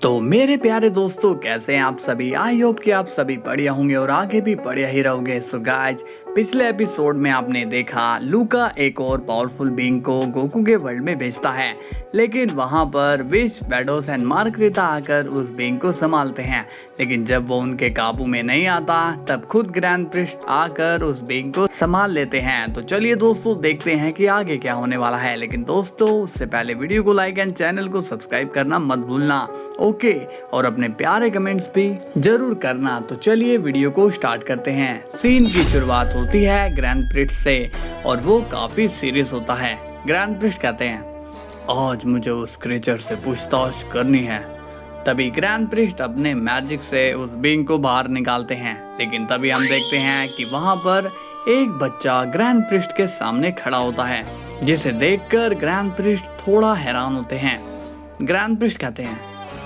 तो मेरे प्यारे दोस्तों, कैसे हैं आप सभी। आई होप कि आप सभी बढ़िया होंगे और आगे भी बढ़िया ही रहोगे। सो गाइज, पिछले एपिसोड में आपने देखा लूका एक और पावरफुल बीइंग को गोकू के वर्ल्ड में भेजता है, लेकिन वहां पर विश, वेडोस एंड मार्गरेटा आकर उस बीइंग को संभालते हैं। लेकिन जब वो उनके काबू में नहीं आता तब खुद ग्रैंड प्रिस्ट आकर उस बीइंग को संभाल लेते हैं। तो चलिए दोस्तों, देखते हैं कि आगे क्या होने वाला है। लेकिन दोस्तों, उससे पहले वीडियो को लाइक एंड चैनल को सब्सक्राइब करना मत भूलना, ओके, और अपने प्यारे कमेंट्स भी जरूर करना। तो चलिए वीडियो को स्टार्ट करते हैं। सीन की शुरुआत होती है ग्रैंड प्रिस्ट से और वो काफी सीरियस होता है। ग्रैंड प्रिस्ट कहते हैं, आज मुझे उस क्रीचर से पूछताछ करनी है। तभी ग्रैंड प्रिस्ट अपने मैजिक से उस बीइंग को बाहर निकालते हैं। लेकिन तभी हम देखते हैं कि वहां पर एक बच्चा ग्रैंड प्रिस्ट के सामने खड़ा होता है, जिसे देखकर ग्रैंड प्रिस्ट थोड़ा हैरान होते हैं। ग्रैंड प्रिस्ट कहते हैं,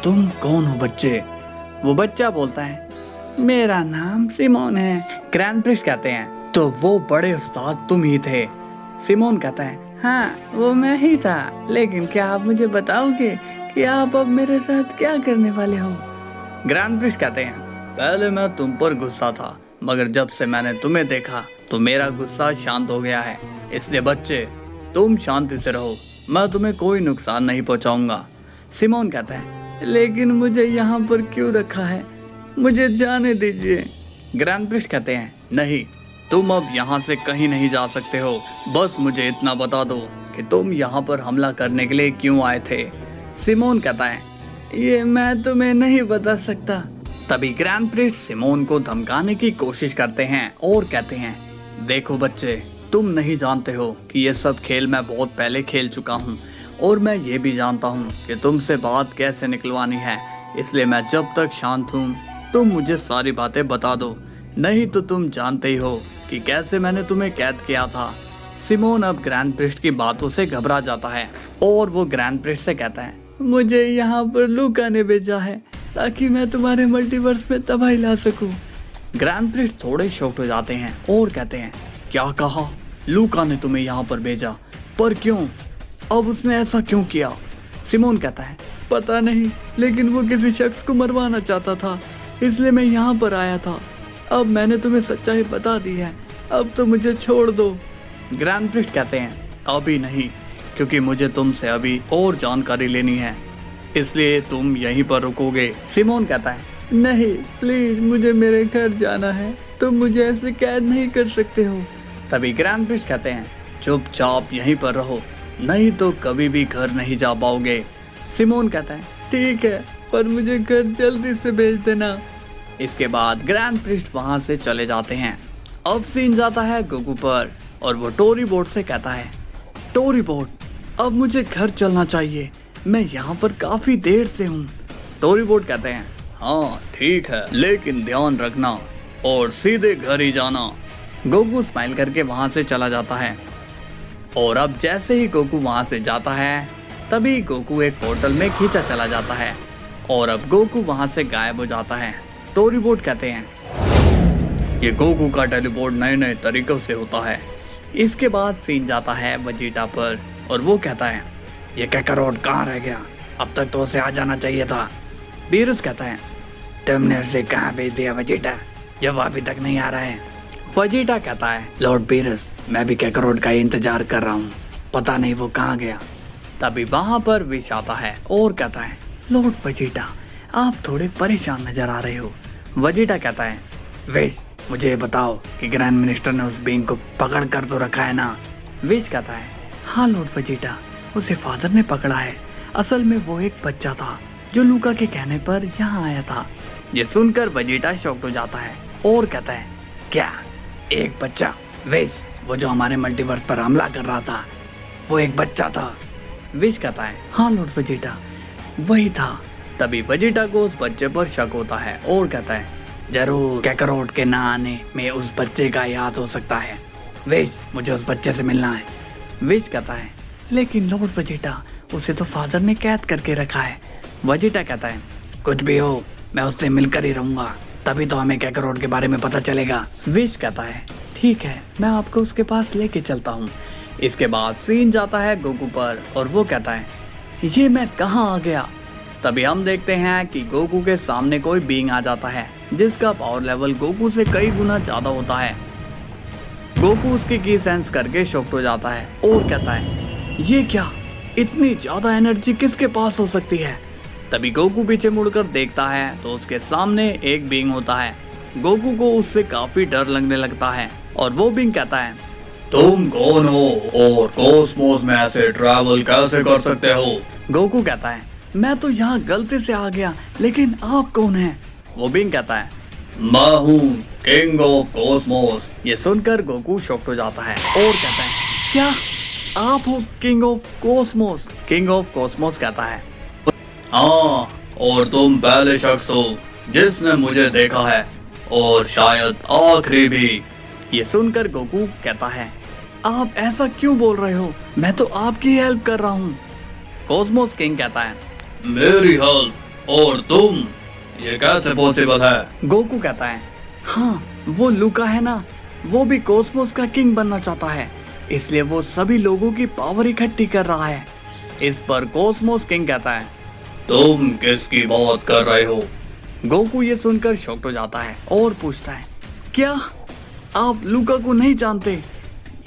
तुम कौन हो बच्चे? वो बच्चा बोलता है, मेरा नाम सिमोन है। ग्रैंड प्रिस्ट कहते हैं, तो वो बड़े उस्ताद तुम ही थे। सिमोन कहता है, हाँ वो मैं ही था, लेकिन क्या आप मुझे बताओगे कि आप अब मेरे साथ क्या करने वाले हो? ग्रैंड प्रिस्ट कहते हैं, पहले मैं तुम पर गुस्सा था, मगर जब से मैंने तुम्हें देखा तो मेरा गुस्सा शांत हो गया है। इसलिए बच्चे, तुम शांति से रहो, मैं तुम्हें कोई नुकसान नहीं पहुंचाऊंगा। सिमोन कहता है, लेकिन मुझे यहाँ पर क्यों रखा है? मुझे जाने दीजिए। ग्रैंड प्रिस्ट कहते हैं, नहीं, तुम अब यहाँ से कहीं नहीं जा सकते हो। बस मुझे इतना बता दो कि तुम यहाँ पर हमला करने के लिए क्यों आए थे। सिमोन कहता है, ये मैं तुम्हें नहीं बता सकता। तभी ग्रैंड प्रिस्ट सिमोन को धमकाने की कोशिश करते हैं और कहते हैं, देखो बच्चे, तुम नहीं जानते हो कि ये सब खेल मैं बहुत पहले खेल चुका हूँ और मैं ये भी जानता हूँ कि तुमसे बात कैसे निकलवानी है। इसलिए मैं जब तक शांत हूँ तुम मुझे सारी बातें बता दो, नहीं तो तुम जानते ही हो कि कैसे मैंने तुम्हें कैद किया था। सिमोन अब ग्रैंड प्रिस्ट की बातों से घबरा जाता है और वो ग्रैंड प्रिस्ट से कहता है, मुझे यहाँ पर लूका ने भेजा है ताकि मैं तुम्हारे मल्टीवर्स में तबाही ला सकूं। ग्रैंड प्रिस्ट थोड़े शॉक्ड हो जाते हैं और कहते हैं, क्या कहा? लूका ने तुम्हें यहाँ पर भेजा? पर क्यों? अब उसने ऐसा क्यों किया? सिमोन कहता है, पता नहीं, लेकिन वो किसी शख्स को मरवाना चाहता था, इसलिए मैं यहाँ पर आया था। अब मैंने तुम्हें सच्चाई बता दी है, अब तो मुझे छोड़ दो। ग्रैंड प्रिस्ट कहते हैं, अभी नहीं, क्योंकि मुझे तुमसे अभी और जानकारी लेनी है, इसलिए तुम यहीं पर रुकोगे। सिमोन कहता है, नहीं प्लीज, मुझे मेरे घर जाना है, तुम मुझे ऐसे कैद नहीं कर सकते हो। तभी ग्रैंड प्रिस्ट कहते हैं, चुपचाप यहीं पर रहो, नहीं तो कभी भी घर नहीं जा पाओगे। सिमोन कहता है, ठीक है, पर मुझे घर जल्दी से भेज देना। इसके बाद ग्रैंड प्रिस्ट वहां से चले जाते हैं। अब सीन जाता है गोकू पर और वो टोरी बोट से कहता है, टोरी बोट, अब मुझे घर चलना चाहिए, मैं यहाँ पर काफी देर से हूँ। टोरी बोट कहते हैं, हाँ ठीक है, लेकिन ध्यान रखना और सीधे घर ही जाना। गोकू स्माइल करके वहां से चला जाता है और अब जैसे ही गोकू वहां से जाता है तभी गोकू एक पोर्टल में खींचा चला जाता है और अब गोकू वहां से गायब हो जाता है। टोरी बोट कहते हैं, ये गोकू का टेलीपोर्ट नए नए तरीकों से होता है। इसके बाद सीन जाता है वेजिटा पर और वो कहता है, ये कैकरोट कहाँ रह गया? अब तक तो उसे आ जाना चाहिए था। बीरस कहता है, तुमने उसे कहाँ भेज दिया वेजिटा, जब अभी तक नहीं आ रहा है? वेजिटा कहता है, लॉर्ड बीरस, मैं भी कैकरोट का इंतजार कर रहा हूँ, पता नहीं वो कहाँ गया। तभी वहां पर विश आता है और कहता है, लॉर्ड वेजिटा, आप थोड़े परेशान नजर आ रहे हो। वेजिटा कहता है, विश, मुझे बताओ कि ग्रैंड मिनिस्टर ने उस बीइंग को पकड़ कर तो रखा है ना? विश कहता है, हाँ लॉर्ड वेजिटा, उसे फादर ने पकड़ा है। असल में वो एक बच्चा था जो लूका के कहने पर यहाँ आया था। ये सुनकर वेजिटा शॉक्ड हो जाता है और कहता है, क्या एक बच्चा? विश, वो जो हमारे मल्टीवर्स पर हमला कर रहा था वो एक बच्चा था। विश कहता है, हाँ लॉर्ड वेजिटा, वही था। तभी वेजिटा को उस बच्चे पर शक होता है और कहता है, जरूर कैकरोट के ना आने में उस बच्चे का याद हो सकता है। विश, मुझे उस बच्चे से मिलना है। विश कहता है, लेकिन लॉर्ड वेजिटा, उसे तो फादर ने कैद करके रखा है। वेजिटा कहता है, कुछ भी हो, मैं उससे मिलकर ही रहूंगा, तभी तो हमें कैकरोट के बारे में पता चलेगा। विश कहता है, ठीक है, मैं आपको उसके पास लेके चलता हूँ। इसके बाद सीन जाता है गोकू पर और वो कहता है, ये मैं कहाँ आ गया? तभी हम देखते हैं कि गोकू के सामने कोई बीइंग आ जाता है जिसका पावर लेवल गोकू से कई गुना ज्यादा होता है। गोकू उसकी की सेंस करके शॉक्ड हो जाता है और कहता है ये क्या, इतनी ज्यादा एनर्जी किसके पास हो सकती है। तभी गोकू पीछे मुड़कर देखता है तो उसके सामने एक बीइंग होता है। गोकू को उससे काफी डर लगने लगता है और वो बीइंग कहता है तुम कौन हो और कॉस्मोस में ऐसे ट्रैवल कैसे कर सकते हो। गोकू कहता है मैं तो यहाँ गलती से आ गया, लेकिन आप कौन हैं। वो बीइंग कहता है मैं हूँ किंग ऑफ कॉस्मोस। ये सुनकर गोकू शॉक्ड हो जाता है और कहता है क्या आप हो king of Cosmos. King of Cosmos कहता है हाँ, और तुम पहले शख्स हो जिसने मुझे देखा है और शायद आखिरी भी। ये सुनकर गोकू कहता है आप ऐसा क्यों बोल रहे हो, मैं तो आपकी हेल्प कर रहा हूँ। कॉस्मोस किंग कहता है मेरी हेल्प और तुम, ये कैसे पॉसिबल है। गोकू कहता है हाँ वो लूका है ना, वो भी कॉस्मोस का किंग बनना चाहता है, इसलिए वो सभी लोगों की पावर इकट्ठी कर रहा है। इस पर कॉस्मोस किंग कहता है तुम किसकी बात कर रहे हो। गोकू ये सुनकर शॉक्ड हो जाता है और पूछता है क्या आप लूका को नहीं जानते।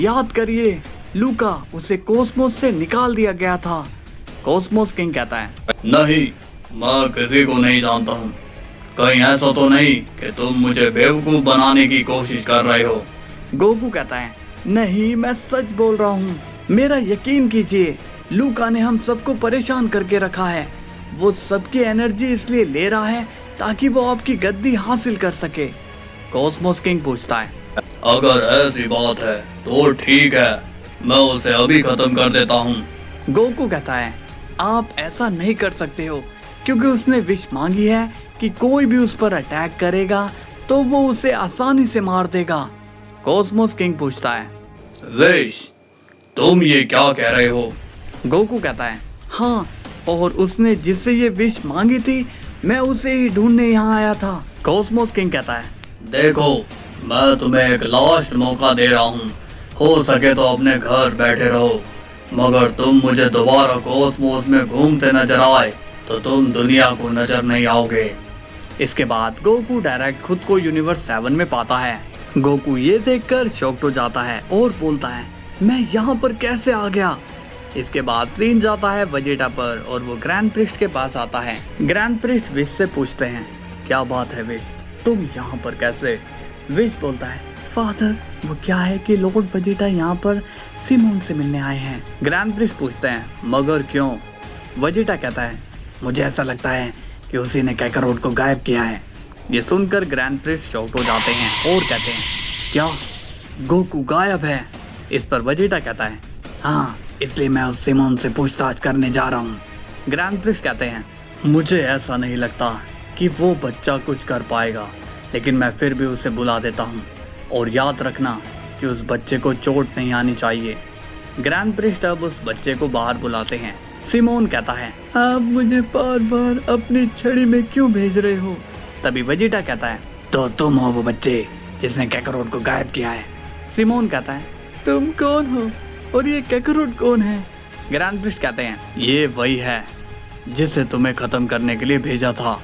याद करिए लूका, उसे कॉस्मोस से निकाल दिया गया था। कॉस्मोस किंग कहता है नहीं, मैं किसी को नहीं जानता हूँ। कहीं ऐसा तो नहीं कि तुम मुझे बेवकूफ बनाने की कोशिश कर रहे हो। गोकू कहता है नहीं, मैं सच बोल रहा हूँ, मेरा यकीन कीजिए, लूका ने हम सबको परेशान करके रखा है। वो सबकी एनर्जी इसलिए ले रहा है ताकि वो आपकी गद्दी हासिल कर सके। कॉस्मोस किंग पूछता है अगर ऐसी बात है तो ठीक है, मैं उसे अभी खत्म कर देता हूँ। गोकू कहता है आप ऐसा नहीं कर सकते हो, क्योंकि उसने विश मांगी है कि कोई भी उस पर अटैक करेगा तो वो उसे आसानी से मार देगा। कॉस्मोस किंग पूछता है विश, तुम ये क्या कह रहे हो। गोकू कहता है हाँ, और उसने जिससे ये विश मांगी थी मैं उसे ही ढूंढने यहाँ आया था। कॉस्मोस किंग कहता है देखो, मैं तुम्हें एक लास्ट मौका दे रहा हूँ, हो सके तो अपने घर बैठे रहो, मगर तुम मुझे दोबारा कॉस्मोस में घूमते नजर आए तो तुम दुनिया को नजर नहीं आओगे। इसके बाद गोकू डायरेक्ट खुद को यूनिवर्स 7 में पाता है। गोकू ये देखकर शॉक्ड हो जाता है और बोलता है मैं यहाँ पर कैसे आ गया। इसके बाद सीन जाता है वेजिटा पर और वो ग्रैंड प्रिस्ट के पास आता है। ग्रैंड प्रिस्ट विश से पूछते हैं क्या बात है विश, तुम यहाँ पर कैसे। विश बोलता है फादर, वो क्या है कि लॉर्ड वेजिटा यहाँ पर सिमोन से मिलने आए हैं। ग्रैंड प्रिस्ट पूछते हैं मगर क्यों। वेजिटा कहता है मुझे ऐसा लगता है कि उसी ने कैकारोट को गायब किया है। ये सुनकर ग्रैंड प्रिस्ट शॉक्ड हो जाते हैं और कहते हैं क्या गोकू गायब है। इस पर वेजिटा कहता है हाँ, इसलिए मैं उस सिमोन से पूछताछ करने जा रहा हूँ। ग्रैंड प्रिस्ट कहते हैं मुझे ऐसा नहीं लगता कि वो बच्चा कुछ कर पाएगा, लेकिन मैं फिर भी उसे बुला देता हूँ, और याद रखना कि उस बच्चे को चोट नहीं आनी चाहिए। ग्रैंड प्रिस्ट अब उस बच्चे को बाहर बुलाते हैं। सिमोन कहता है आप मुझे बार बार अपनी छड़ी में क्यों भेज रहे हो। तभी वेजिटा कहता है तो तुम हो वो बच्चे जिसने कैकारोट को गायब किया है। सिमोन कहता है तुम कौन हो और ये कैकारोट कौन है। ग्रैंड प्रिस्ट कहते हैं ये वही है जिसे तुम्हें खत्म करने के लिए भेजा था।